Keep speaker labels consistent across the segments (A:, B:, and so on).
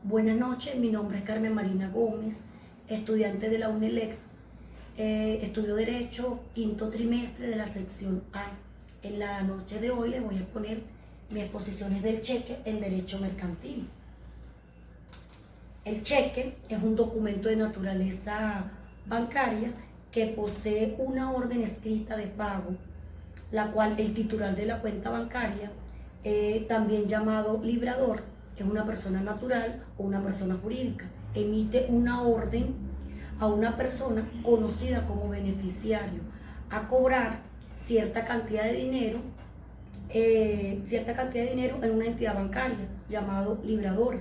A: Buenas noches, mi nombre es Carmen Marina Gómez, estudiante de la UNELEX. Estudio Derecho, quinto trimestre de la sección A. En la noche de hoy les voy a poner mis exposiciones del cheque en Derecho Mercantil. El cheque es un documento de naturaleza bancaria que posee una orden escrita de pago, la cual el titular de la cuenta bancaria, también llamado librador, es una persona natural o una persona jurídica, emite una orden a una persona conocida como beneficiario a cobrar cierta cantidad de dinero en una entidad bancaria llamado libradora.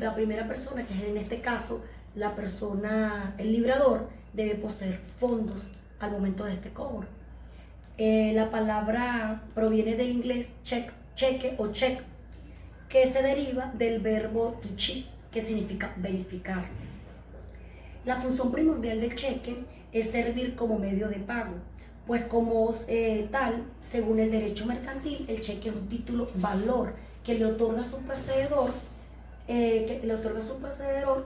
A: La primera persona, que es en este caso el librador, debe poseer fondos al momento de este cobro. La palabra proviene del inglés cheque o check, que se deriva del verbo to check, que significa verificar. La función primordial del cheque es servir como medio de pago, pues como tal, según el derecho mercantil, el cheque es un título valor que le otorga a su poseedor,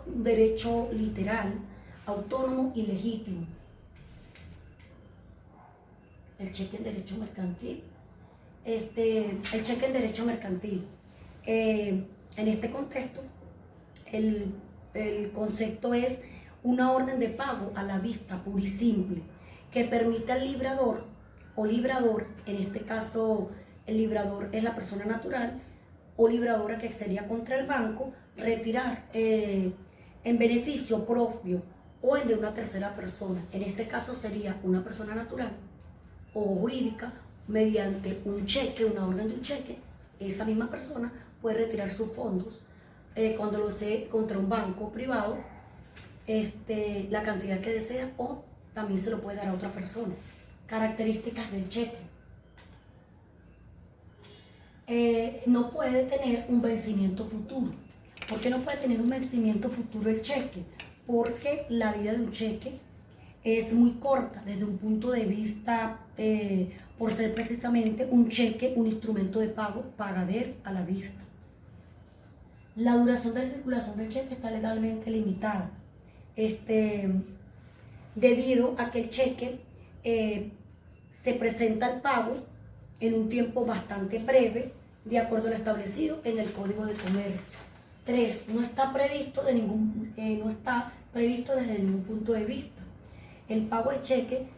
A: un derecho literal, autónomo y legítimo. El cheque en derecho mercantil. El cheque en derecho mercantil. En este contexto, el concepto es una orden de pago a la vista, pura y simple, que permite al librador o librador, en este caso el librador es la persona natural o libradora que sería contra el banco, retirar en beneficio propio o en de una tercera persona. En este caso sería una persona natural o jurídica, mediante un cheque, una orden de un cheque. Esa misma persona puede retirar sus fondos cuando lo desee contra un banco privado, la cantidad que desea, o también se lo puede dar a otra persona. Características del cheque. No puede tener un vencimiento futuro. ¿Por qué no puede tener un vencimiento futuro el cheque? Porque la vida de un cheque es muy corta desde un punto de vista, por ser precisamente un cheque, un instrumento de pago pagadero a la vista. La duración de la circulación del cheque está legalmente limitada, debido a que el cheque se presenta al pago en un tiempo bastante breve, de acuerdo a lo establecido en el Código de Comercio. 3. No está previsto desde ningún punto de vista. El pago de cheque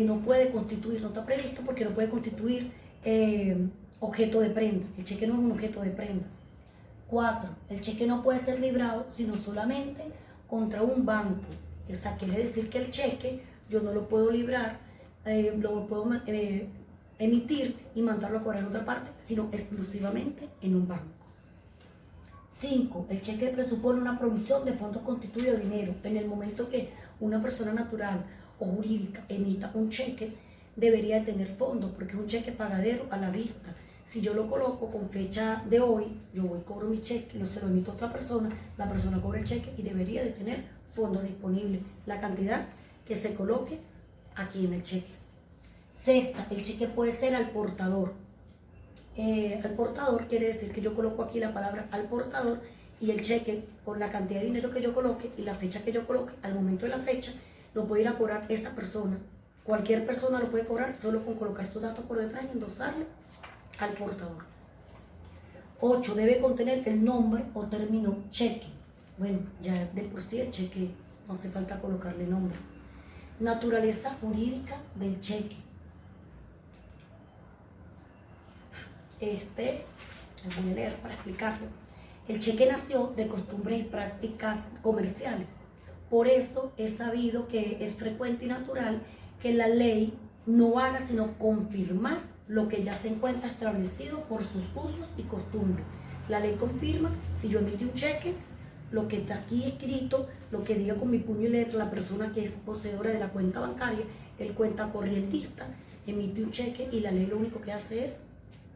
A: no está previsto porque no puede constituir objeto de prenda. El cheque no es un objeto de prenda. 4. El cheque no puede ser librado sino solamente contra un banco. O sea, quiere decir que el cheque yo no lo puedo librar, lo puedo emitir y mandarlo a cobrar en otra parte, sino exclusivamente en un banco. 5. El cheque presupone una provisión de fondos constituidos de dinero. En el momento que una persona natural o jurídica emita un cheque, debería tener fondos, porque es un cheque pagadero a la vista. Si yo lo coloco con fecha de hoy, yo voy, cobro mi cheque, se lo emito a otra persona, la persona cobra el cheque y debería de tener fondos disponibles, la cantidad que se coloque aquí en el cheque. 6. El cheque puede ser al portador. Al portador quiere decir que yo coloco aquí la palabra al portador, y el cheque, con la cantidad de dinero que yo coloque y la fecha que yo coloque, al momento de la fecha, lo puede ir a cobrar esa persona. Cualquier persona lo puede cobrar solo con colocar sus datos por detrás y endosarlo al portador. 8. Debe contener el nombre o término cheque. Bueno, ya de por sí el cheque no hace falta colocarle nombre. Naturaleza jurídica del cheque. Les voy a leer para explicarlo. El cheque nació de costumbres y prácticas comerciales. Por eso es sabido que es frecuente y natural que la ley no haga sino confirmar lo que ya se encuentra establecido por sus usos y costumbres. La ley confirma, si yo emití un cheque, lo que está aquí escrito, lo que diga con mi puño y letra la persona que es poseedora de la cuenta bancaria, el cuenta corrientista, emite un cheque, y la ley lo único que hace es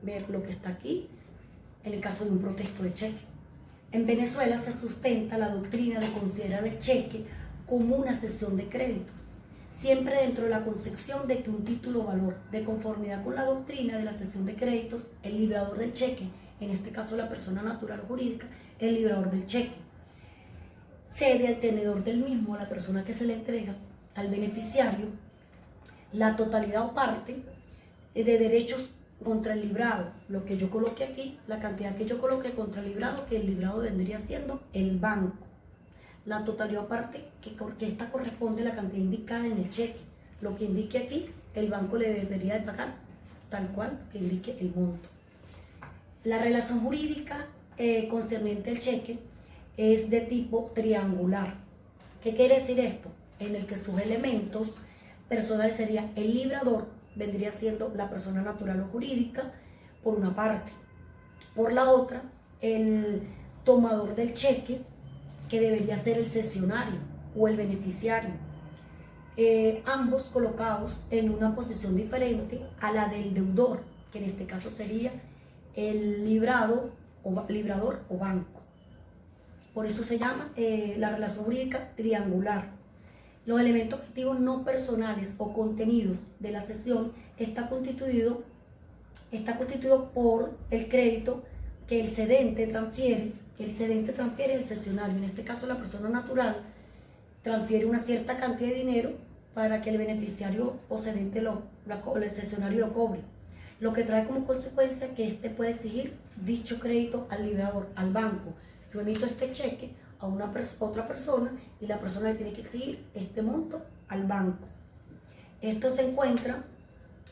A: ver lo que está aquí en el caso de un protesto de cheque. En Venezuela se sustenta la doctrina de considerar el cheque como una cesión de créditos, siempre dentro de la concepción de que un título valor, de conformidad con la doctrina de la cesión de créditos, el librador del cheque en este caso la persona natural o jurídica, el librador del cheque. Cede al tenedor del mismo, a la persona que se le entrega, al beneficiario, la totalidad o parte de derechos contra el librado. Lo que yo coloqué aquí, la cantidad que yo coloqué contra el librado, que el librado vendría siendo el banco. La totalidad o parte que esta corresponde a la cantidad indicada en el cheque. Lo que indique aquí, el banco le debería de pagar tal cual que indique el monto. La relación jurídica concerniente al cheque es de tipo triangular. ¿Qué quiere decir esto? En el que sus elementos personales sería el librador, vendría siendo la persona natural o jurídica, por una parte. Por la otra, el tomador del cheque, que debería ser el cesionario o el beneficiario. Ambos colocados en una posición diferente a la del deudor, que en este caso sería el librador o banco. Por eso se llama la relación jurídica triangular. Los elementos objetivos no personales o contenidos de la cesión está constituido por el crédito que el cedente transfiere. El cedente transfiere al cesionario. En este caso, la persona natural transfiere una cierta cantidad de dinero para que el beneficiario o cedente, el cesionario lo cobre. Lo que trae como consecuencia que éste puede exigir dicho crédito al librador, al banco. Yo emito este cheque a otra persona y la persona le tiene que exigir este monto al banco. Esto se encuentra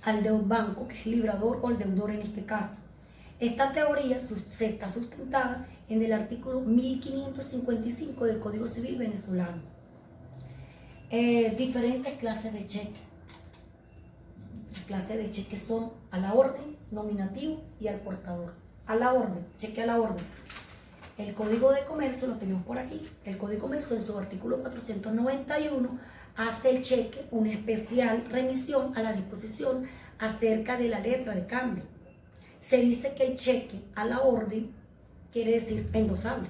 A: al banco, que es el librador o el deudor en este caso. Esta teoría se está sustentada en el artículo 1555 del Código Civil venezolano. Diferentes clases de cheque. Las clases de cheque son a la orden, nominativo y al portador. A la orden, cheque a la orden. El Código de Comercio, lo tenemos por aquí, el Código de Comercio en su artículo 491 hace el cheque una especial remisión a la disposición acerca de la letra de cambio. Se dice que el cheque a la orden quiere decir endosable.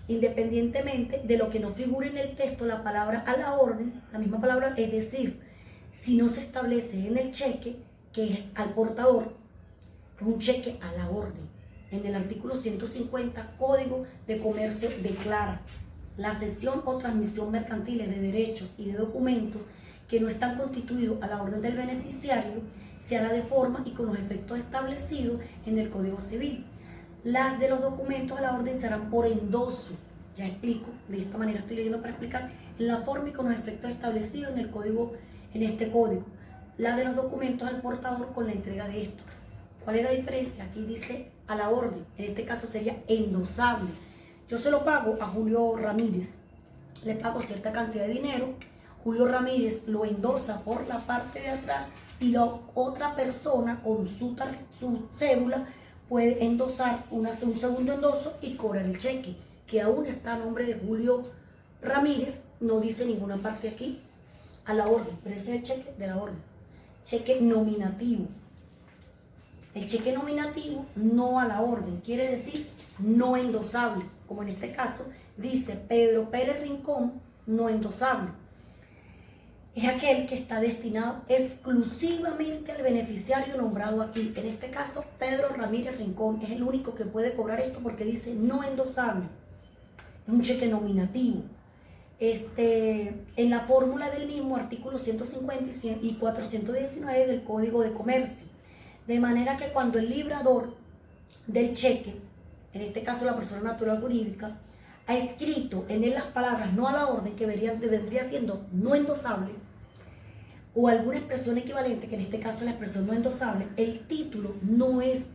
A: Independientemente de lo que no figure en el texto, la palabra a la orden, la misma palabra, es decir, si no se establece en el cheque que es al portador, es un cheque a la orden. En el artículo 150, Código de Comercio declara la cesión o transmisión mercantiles de derechos y de documentos que no están constituidos a la orden del beneficiario se hará de forma y con los efectos establecidos en el Código Civil. Las de los documentos a la orden se harán por endoso. Ya explico, de esta manera estoy leyendo para explicar, en la forma y con los efectos establecidos en el código, en este código. La de los documentos al portador con la entrega de estos. ¿Cuál es la diferencia? Aquí dice a la orden, en este caso sería endosable. Yo se lo pago a Julio Ramírez, le pago cierta cantidad de dinero, Julio Ramírez lo endosa por la parte de atrás y la otra persona con su cédula puede endosar un segundo endoso y cobrar el cheque, que aún está a nombre de Julio Ramírez, no dice ninguna parte aquí a la orden, pero ese es el cheque de la orden. Cheque nominativo. El cheque nominativo no a la orden, quiere decir no endosable, como en este caso dice Pedro Pérez Rincón, no endosable. Es aquel que está destinado exclusivamente al beneficiario nombrado aquí. En este caso, Pedro Ramírez Rincón es el único que puede cobrar esto porque dice no endosable. Es un cheque nominativo. En la fórmula del mismo artículo 150 y 419 del Código de Comercio. De manera que cuando el librador del cheque, en este caso la persona natural jurídica, ha escrito en él las palabras no a la orden, que vendría siendo no endosable, o alguna expresión equivalente, que en este caso es la expresión no endosable, el título no es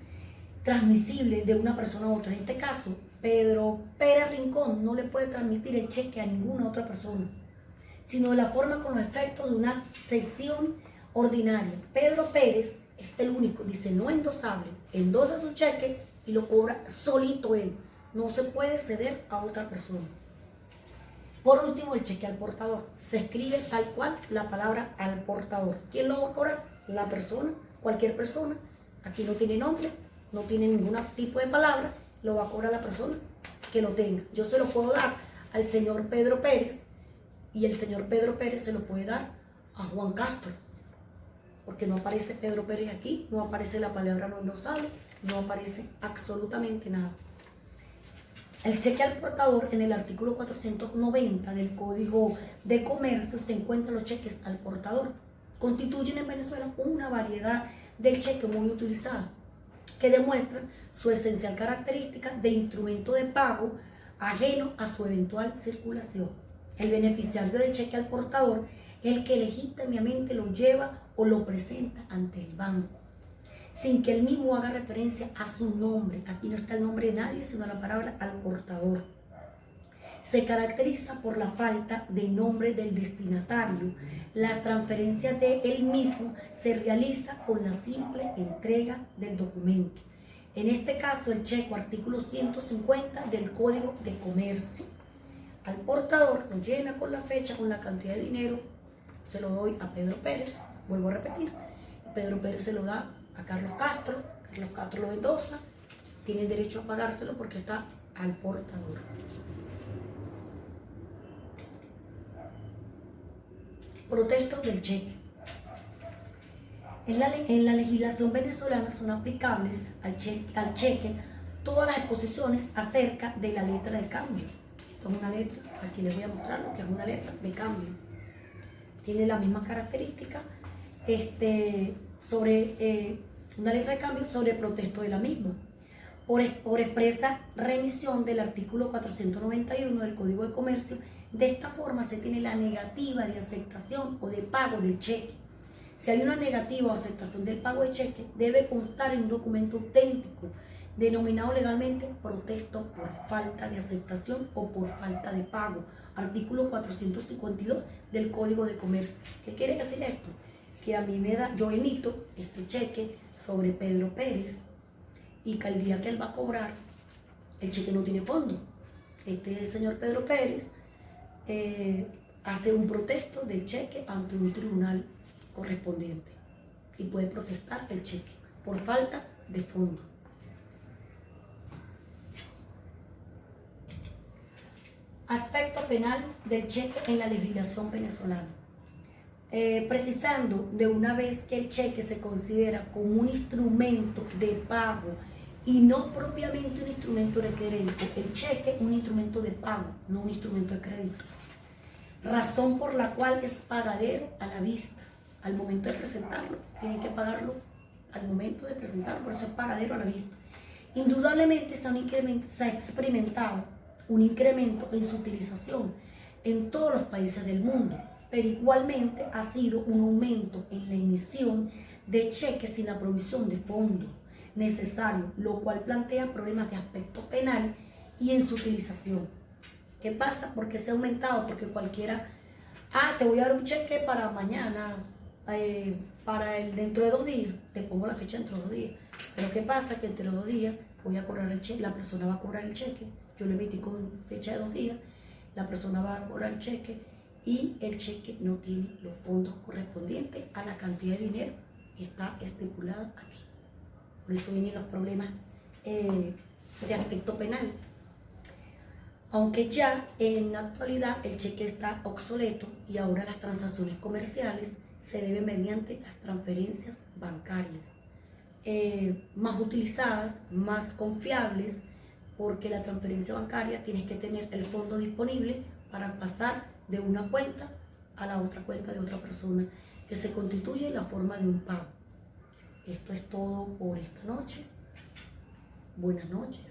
A: transmisible de una persona a otra. En este caso, Pedro Pérez Rincón no le puede transmitir el cheque a ninguna otra persona, sino de la forma con los efectos de una cesión ordinaria. Pedro Pérez es el único, dice no endosable, endosa su cheque y lo cobra solito él. No se puede ceder a otra persona. Por último, el cheque al portador. Se escribe tal cual la palabra al portador. ¿Quién lo va a cobrar? La persona, cualquier persona. Aquí no tiene nombre, no tiene ningún tipo de palabra. Lo va a cobrar la persona que lo tenga. Yo se lo puedo dar al señor Pedro Pérez y el señor Pedro Pérez se lo puede dar a Juan Castro. Porque no aparece Pedro Pérez aquí, no aparece la palabra no endosable. no aparece absolutamente nada. El cheque al portador, en el artículo 490 del Código de Comercio se encuentran los cheques al portador. Constituyen en Venezuela una variedad del cheque muy utilizada, que demuestran su esencial característica de instrumento de pago ajeno a su eventual circulación. El beneficiario del cheque al portador es el que legítimamente lo lleva o lo presenta ante el banco, sin que él mismo haga referencia a su nombre. Aquí no está el nombre de nadie, sino la palabra al portador. Se caracteriza por la falta de nombre del destinatario. La transferencia de él mismo se realiza con la simple entrega del documento. En este caso, el cheque, artículo 150 del Código de Comercio. Al portador lo llena con la fecha, con la cantidad de dinero, se lo doy a Pedro Pérez, vuelvo a repetir, Pedro Pérez se lo da a Carlos Castro lo endosa, tiene derecho a pagárselo porque está al portador. Protestos del cheque. En la legislación venezolana son aplicables al cheque todas las exposiciones acerca de la letra de cambio. Esto es una letra, aquí les voy a mostrar lo que es una letra de cambio. Tiene la misma característica sobre una letra de cambio sobre protesto de la misma. Por expresa remisión del artículo 491 del Código de Comercio, de esta forma se tiene la negativa de aceptación o de pago del cheque. Si hay una negativa o aceptación del pago de cheque, debe constar en un documento auténtico, denominado legalmente protesto por falta de aceptación o por falta de pago. Artículo 452 del Código de Comercio. ¿Qué quiere decir esto? Que a mí yo emito este cheque sobre Pedro Pérez y que al día que él va a cobrar, el cheque no tiene fondo. Este señor Pedro Pérez hace un protesto del cheque ante un tribunal correspondiente y puede protestar el cheque por falta de fondo. Aspecto penal del cheque en la legislación venezolana. Precisando de una vez que el cheque se considera como un instrumento de pago y no propiamente un instrumento de crédito. El cheque es un instrumento de pago, no un instrumento de crédito. Razón por la cual es pagadero a la vista. Al momento de presentarlo, tienen que pagarlo al momento de presentarlo, por eso es pagadero a la vista. Indudablemente se ha experimentado un incremento en su utilización en todos los países del mundo, pero igualmente ha sido un aumento en la emisión de cheques sin la provisión de fondos necesarios, lo cual plantea problemas de aspecto penal y en su utilización. ¿Qué pasa? Porque se ha aumentado, porque cualquiera, te voy a dar un cheque para mañana, dentro de 2 días, te pongo la fecha dentro de 2 días, pero ¿qué pasa? Que entre 2 días voy a cobrar el cheque, la persona va a cobrar el cheque, yo le emití con fecha de 2 días, la persona va a cobrar el cheque y el cheque no tiene los fondos correspondientes a la cantidad de dinero que está estipulada aquí. Por eso vienen los problemas de aspecto penal. Aunque ya en la actualidad el cheque está obsoleto y ahora las transacciones comerciales se deben mediante las transferencias bancarias, más utilizadas, más confiables, porque la transferencia bancaria tienes que tener el fondo disponible para pasar de una cuenta a la otra cuenta de otra persona, que se constituye en la forma de un pago. Esto es todo por esta noche. Buenas noches.